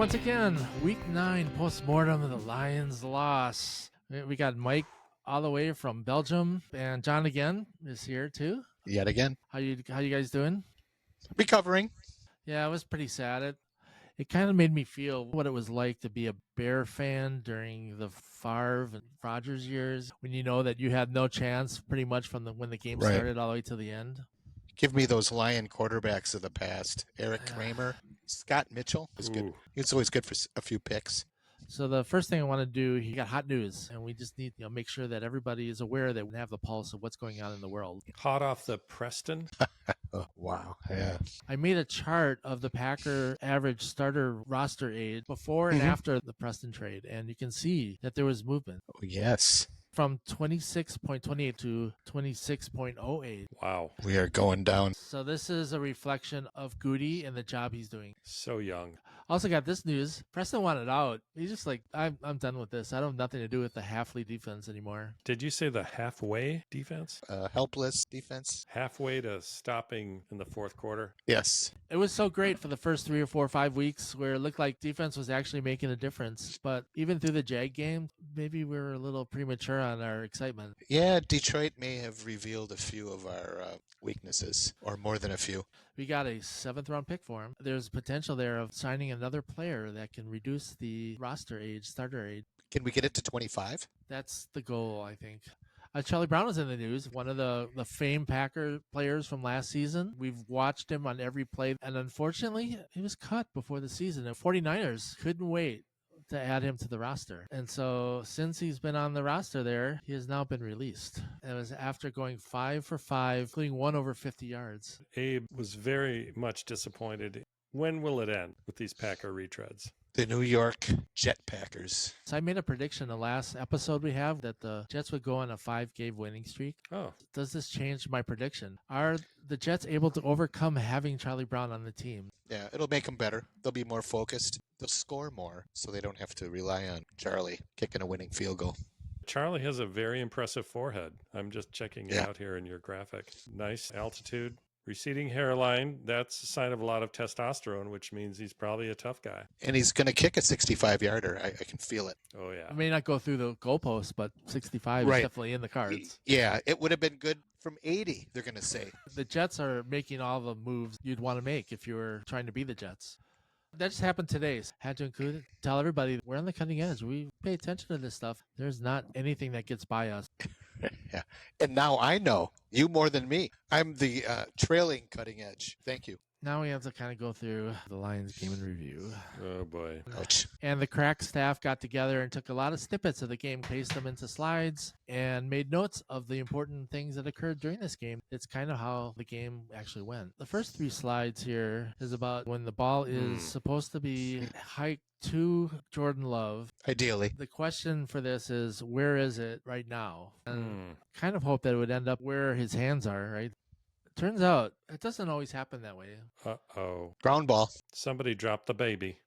once again, week 9 postmortem of the Lions loss. We got Mike all the way from Belgium, and John again is here too. Yet again. How you guys doing? Recovering. Yeah, it was pretty sad. It kind of made me feel what it was like to be a Bear fan during the Favre and Rodgers years, when you know that you had no chance pretty much from when the game started all the way to the end. Give me those Lion quarterbacks of the past. Eric Kramer, Scott Mitchell is good. He's always good for a few picks. So the first thing I want to do, he got hot news, and we just need to make sure that everybody is aware that we have the pulse of what's going on in the world. Hot off the Preston. Oh, wow. Yeah. I made a chart of the Packer average starter roster age before and after the Preston trade, and you can see that there was movement. Oh, yes. From 26.28 to 26.08. Wow. We are going down. So this is a reflection of Goody and the job he's doing. So young. Also got this news. Preston wanted out. He's just like, I'm done with this. I don't have nothing to do with the halfly defense anymore. Did you say the halfway defense? Helpless defense. Halfway to stopping in the fourth quarter? Yes. It was so great for the first 3 or 4 or 5 weeks where it looked like defense was actually making a difference. But even through the Jag game, maybe we were a little premature on our excitement. Yeah, Detroit may have revealed a few of our weaknesses, or more than a few. We got a 7th round pick for him. There's potential there of signing another player that can reduce the roster age, starter age. Can we get it to 25? That's the goal, I think. Charlie Brown was in the news, one of the famed Packer players from last season. We've watched him on every play, and unfortunately, he was cut before the season. The 49ers couldn't wait to add him to the roster. And so since he's been on the roster there, he has now been released. And it was after going 5 for 5, including 1 over 50 yards. Abe was very much disappointed. When will it end with these Packer retreads? The New York Jet Packers. So I made a prediction the last episode we have that the Jets would go on a 5-game winning streak. Oh. Does this change my prediction? Are the Jets able to overcome having Charlie Brown on the team? Yeah, it'll make them better. They'll be more focused. They'll score more, so they don't have to rely on Charlie kicking a winning field goal. Charlie has a very impressive forehead. I'm just checking it out here in your graphic. Nice altitude. Receding hairline, that's a sign of a lot of testosterone, which means he's probably a tough guy. And he's going to kick a 65-yarder. I can feel it. Oh, yeah. I may not go through the goalposts, but 65 is definitely in the cards. Yeah, it would have been good from 80, they're going to say. The Jets are making all the moves you'd want to make if you were trying to be the Jets. That just happened today. Had to include it. Tell everybody we're on the cutting edge. We pay attention to this stuff. There's not anything that gets by us. Yeah. And now I know. You more than me. I'm the trailing cutting edge. Thank you. Now we have to kind of go through the Lions game in review. Oh, boy. Ouch. And the crack staff got together and took a lot of snippets of the game, pasted them into slides, and made notes of the important things that occurred during this game. It's kind of how the game actually went. The first 3 slides here is about when the ball is supposed to be hiked to Jordan Love. Ideally. The question for this is, where is it right now? And kind of hope that it would end up where his hands are, right? Turns out it doesn't always happen that way. Uh-oh. Ground ball. Somebody dropped the baby.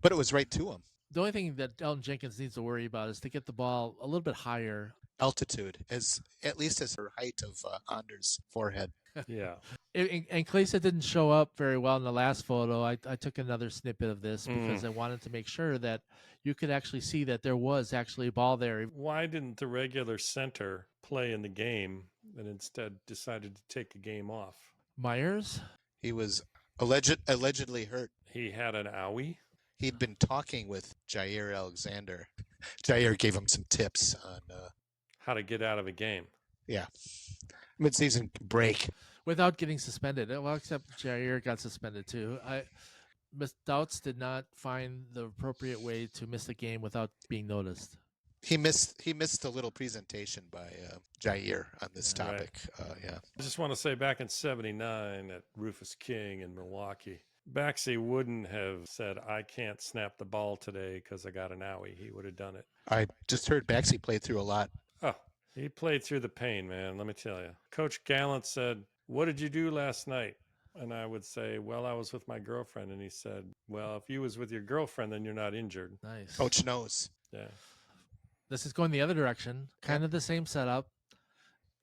But it was right to him. The only thing that Elton Jenkins needs to worry about is to get the ball a little bit higher. Altitude, at least as her height of Anders' forehead. Yeah. And Klesa didn't show up very well in the last photo. I took another snippet of this because I wanted to make sure that you could actually see that there was actually a ball there. Why didn't the regular center play in the game and instead decided to take a game off? Myers? He was allegedly hurt. He had an owie? He'd been talking with Jair Alexander. Jair gave him some tips on how to get out of a game. Yeah. Mid-season break. Without getting suspended. Well, except Jair got suspended too. Doubts did not find the appropriate way to miss the game without being noticed. He missed a little presentation by Jair on this topic. Right. I just want to say back in 79 at Rufus King in Milwaukee, Baxi wouldn't have said, I can't snap the ball today because I got an owie. He would have done it. I just heard Baxi played through a lot. Oh, he played through the pain, man. Let me tell you. Coach Gallant said, what did you do last night? And I would say, well, I was with my girlfriend. And he said, well, if you was with your girlfriend, then you're not injured. Nice. Coach knows. Yeah. This is going the other direction. Kind of the same setup.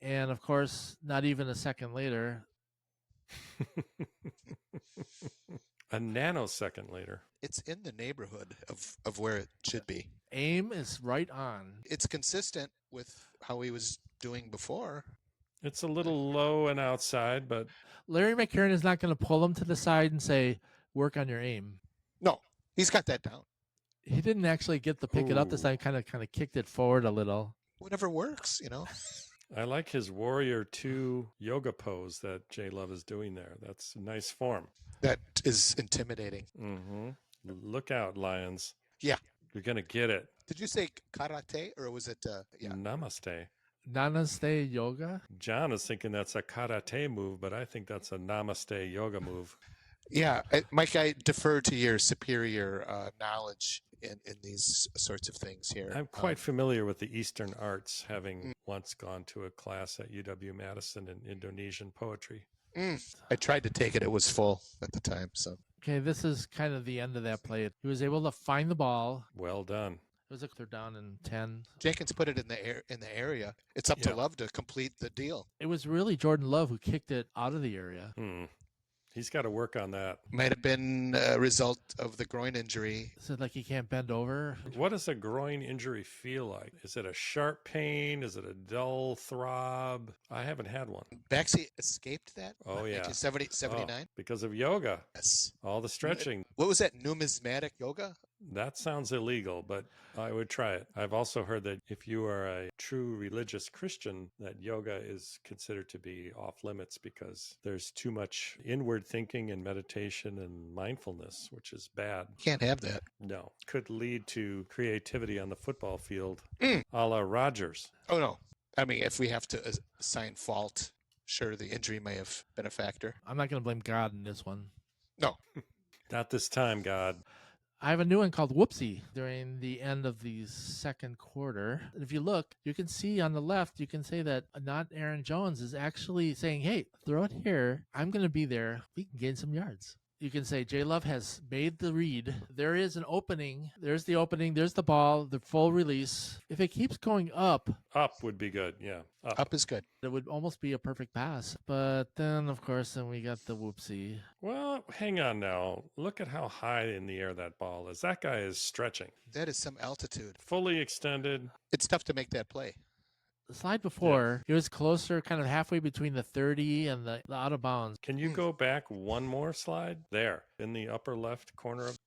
And, of course, not even a second later. A nanosecond later. It's in the neighborhood of where it should be. Aim is right on. It's consistent with how he was doing before. It's a little low and outside, but Larry McCarron is not going to pull him to the side and say, work on your aim. No, he's got that down. He didn't actually get to pick it up this Ooh. time, kind of kicked it forward a little. Whatever works, I like his Warrior 2 yoga pose that J Love is doing there. That's a nice form. That is intimidating. Mm-hmm. Look out, Lions. Yeah. You're going to get it. Did you say karate or was it? Yeah. Namaste. Namaste yoga? John is thinking that's a karate move, but I think that's a namaste yoga move. Yeah, Mike, I defer to your superior knowledge in these sorts of things here. I'm quite familiar with the Eastern arts, having once gone to a class at UW-Madison in Indonesian poetry. I tried to take it. It was full at the time. So Okay, this is kind of the end of that play. He was able to find the ball. Well done. It was a third down and 10. Jenkins put it in the area. It's up to Love to complete the deal. It was really Jordan Love who kicked it out of the area. He's got to work on that. Might have been a result of the groin injury. Is it like he can't bend over? What does a groin injury feel like? Is it a sharp pain? Is it a dull throb? I haven't had one. Baxi escaped that? Oh, yeah. 79? Because of yoga. Yes. All the stretching. What was that, numismatic yoga? That sounds illegal, but I would try it. I've also heard that if you are a true religious Christian, that yoga is considered to be off limits because there's too much inward thinking and meditation and mindfulness, which is bad. Can't have that. No. Could lead to creativity on the football field, a la Rodgers. Oh, no. I mean, if we have to assign fault, sure, the injury may have been a factor. I'm not going to blame God in this one. No. Not this time, God. I have a new one called Whoopsie during the end of the second quarter. If you look, you can see on the left, you can say that not Aaron Jones is actually saying, hey, throw it here. I'm going to be there. We can gain some yards. You can say J Love has made the read. There is an opening. There's the opening. There's the ball, the full release. If it keeps going up would be good. Yeah. Up is good. it would almost be a perfect pass. But then, of course, then we got the whoopsie. Well, hang on now. Look at how high in the air that ball is. That guy is stretching. That is some altitude. Fully extended. It's tough to make that play. The slide before, it was closer, kind of halfway between the 30 and the out of bounds. Can you go back one more slide? There, in the upper left corner of.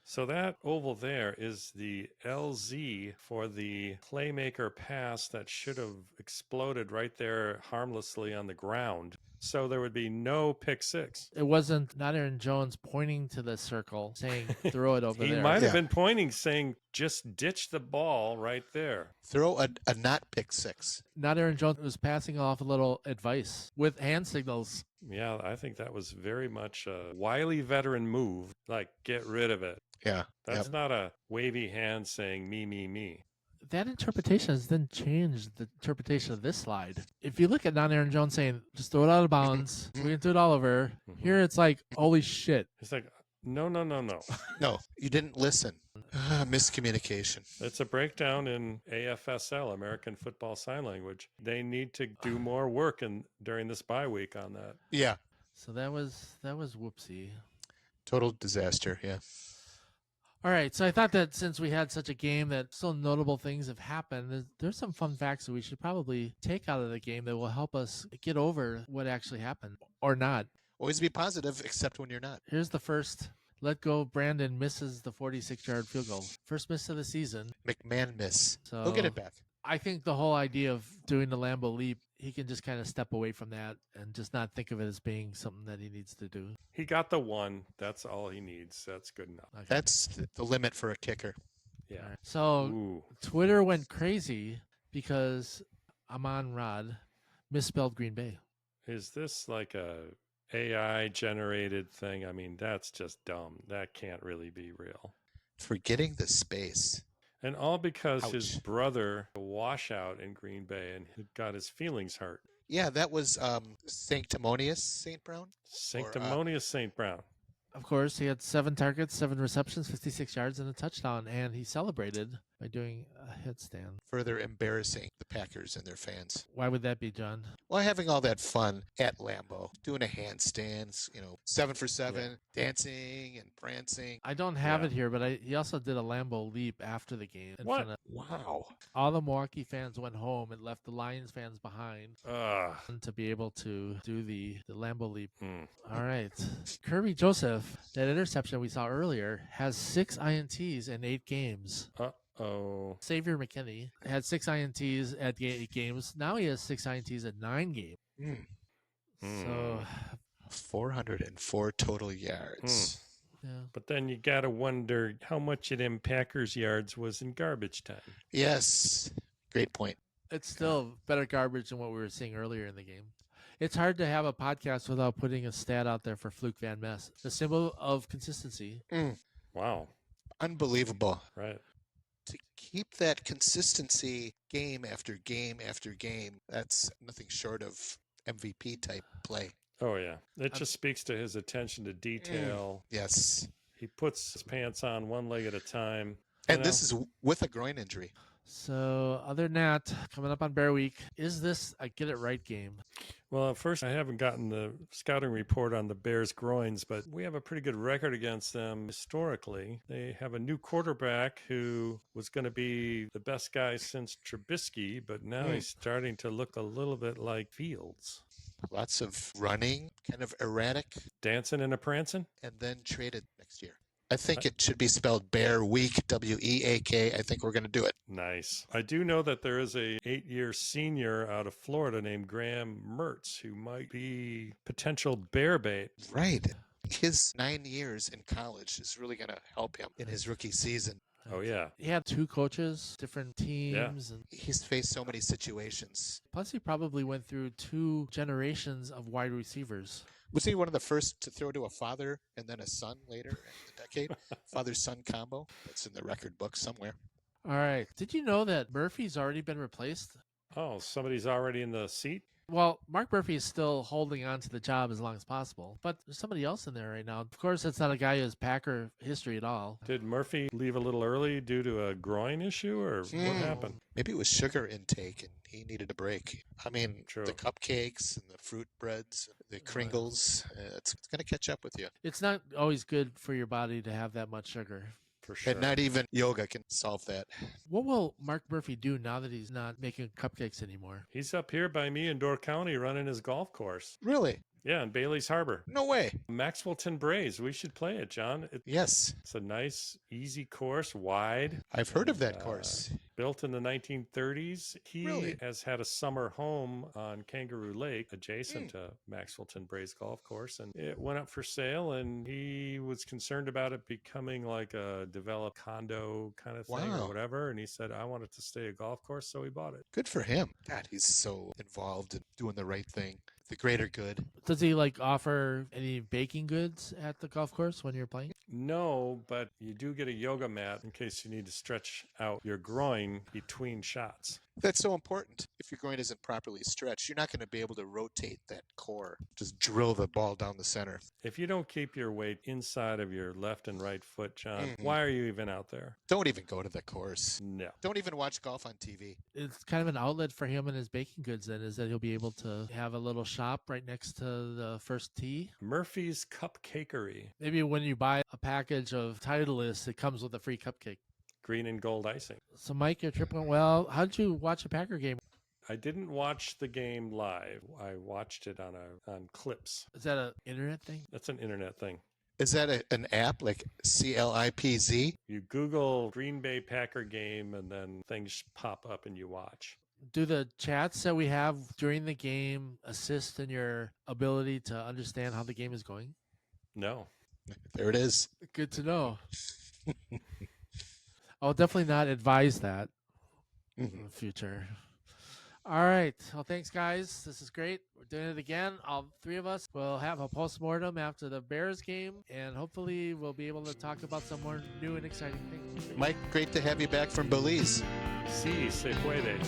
So that oval there is the LZ for the playmaker pass that should have exploded right there harmlessly on the ground. So there would be no pick six. It wasn't not Aaron Jones pointing to the circle saying throw it over He there. might have been pointing saying just ditch the ball right there. Throw a not pick six. Not Aaron Jones was passing off a little advice with hand signals. Yeah, I think that was very much a wily veteran move. Like, get rid of it. Yeah. That's not a wavy hand saying me, me, me. That interpretation has then changed the interpretation of this slide. If you look at not Aaron Jones saying just throw it out of bounds, we can do it all over. Here it's like, holy shit. It's like, no. No, you didn't listen. Miscommunication. It's a breakdown in AFSL, American Football Sign Language. They need to do more work during this bye week on that. Yeah. So that was whoopsie. Total disaster. Yeah. All right, so I thought that since we had such a game that so notable things have happened, there's some fun facts that we should probably take out of the game that will help us get over what actually happened or not. Always be positive, except when you're not. Here's the first. Let go. Brandon misses the 46-yard field goal. First miss of the season. McMahon miss. So He'll get it back. I think the whole idea of doing the Lambeau leap, he can just kind of step away from that and just not think of it as being something that he needs to do. He got the one. That's all he needs. That's good enough. Okay. That's the limit for a kicker. Yeah. All right. So Ooh. Twitter went crazy because Amon Rod misspelled Green Bay. Is this like a AI generated thing? I mean, that's just dumb. That can't really be real. Forgetting the space. And all because his Ouch. brother washout in Green Bay and he got his feelings hurt. Yeah, that was Sanctimonious St. Brown. Sanctimonious St. Brown. Of course, he had 7 targets, 7 receptions, 56 yards, and a touchdown, and he celebrated by doing a headstand. Further embarrassing the Packers and their fans. Why would that be, John? Well, having all that fun at Lambeau, doing a handstand, 7 for 7, dancing and prancing. I don't have it here, but he also did a Lambeau leap after the game. What? Wow. All the Milwaukee fans went home and left the Lions fans behind to be able to do the Lambeau leap. All right. Kirby Joseph, that interception we saw earlier, has 6 INTs in 8 games. Oh. Xavier McKinney had 6 INTs at 8 games. Now he has 6 INTs at 9 games. So 404 total yards. yeah. But then you got to wonder how much of them Packers yards was in garbage time. Yes. Great point. It's still better garbage than what we were seeing earlier in the game. It's hard to have a podcast without putting a stat out there for Fluke Van Mess, the symbol of consistency. Wow. Unbelievable. Right. To keep that consistency game after game after game, that's nothing short of MVP type play. Oh, yeah. It just speaks to his attention to detail. Yes. He puts his pants on one leg at a time. And this is with a groin injury. So other than that, coming up on Bear Week, is this a get it right game? Well, at first, I haven't gotten the scouting report on the Bears' groins, but we have a pretty good record against them historically. They have a new quarterback who was going to be the best guy since Trubisky, but now he's starting to look a little bit like Fields. Lots of running, kind of erratic. Dancing and a prancing? And then traded next year. I think it should be spelled Bear Week, W-E-A-K. I think we're going to do it. Nice. I do know that there is a 8-year senior out of Florida named Graham Mertz who might be potential bear bait. Right. His 9 years in college is really going to help him in his rookie season. Oh, yeah. He had 2 coaches, different teams. And he's faced so many situations. plus, he probably went through 2 generations of wide receivers. Was he one of the first to throw to a father and then a son later in the decade? Father-son combo? That's in the record book somewhere. All right. Did you know that Murphy's already been replaced? Oh, somebody's already in the seat? Well, Mark Murphy is still holding on to the job as long as possible, but there's somebody else in there right now. Of course, it's not a guy who has Packer history at all. Did Murphy leave a little early due to a groin issue, or what happened? Maybe it was sugar intake and he needed a break. I mean, True. The cupcakes and the fruit breads, the Kringles, it's going to catch up with you. It's not always good for your body to have that much sugar. For sure. And not even yoga can solve that. What will Mark Murphy do now that he's not making cupcakes anymore? He's up here by me in Door County running his golf course. Really? Yeah, in Bailey's Harbor. No way. Maxwellton Braes. We should play it, John. Yes. It's a nice, easy course, wide. I've heard of that course. Built in the 1930s. He Really? has had a summer home on Kangaroo Lake adjacent to Maxwellton Braes Golf Course. And it went up for sale, and he was concerned about it becoming like a developed condo kind of thing or whatever. And he said, I want it to stay a golf course, so he bought it. Good for him. God, he's so involved in doing the right thing. The greater good. Does he offer any baking goods at the golf course when you're playing? No, but you do get a yoga mat in case you need to stretch out your groin between shots. That's so important. If your groin isn't properly stretched, you're not going to be able to rotate that core. Just drill the ball down the center. If you don't keep your weight inside of your left and right foot, John, why are you even out there? Don't even go to the course. No. Don't even watch golf on TV. It's kind of an outlet for him and his baking goods then, is that he'll be able to have a little shop right next to the first tee. Murphy's Cupcakery. Maybe when you buy a package of Titleist, it comes with a free cupcake. Green and gold icing. So, Mike, your trip went well. How did you watch a Packer game? I didn't watch the game live. I watched it on clips. Is that an internet thing? That's an internet thing. Is that an app like CLIPZ? You Google Green Bay Packer game and then things pop up and you watch. Do the chats that we have during the game assist in your ability to understand how the game is going? No. There it is. Good to know. I'll definitely not advise that in the future. All right. Well, thanks, guys. This is great. We're doing it again. All 3 of us will have a postmortem after the Bears game, and hopefully we'll be able to talk about some more new and exciting things. Mike, great to have you back from Belize. Sí, se puede.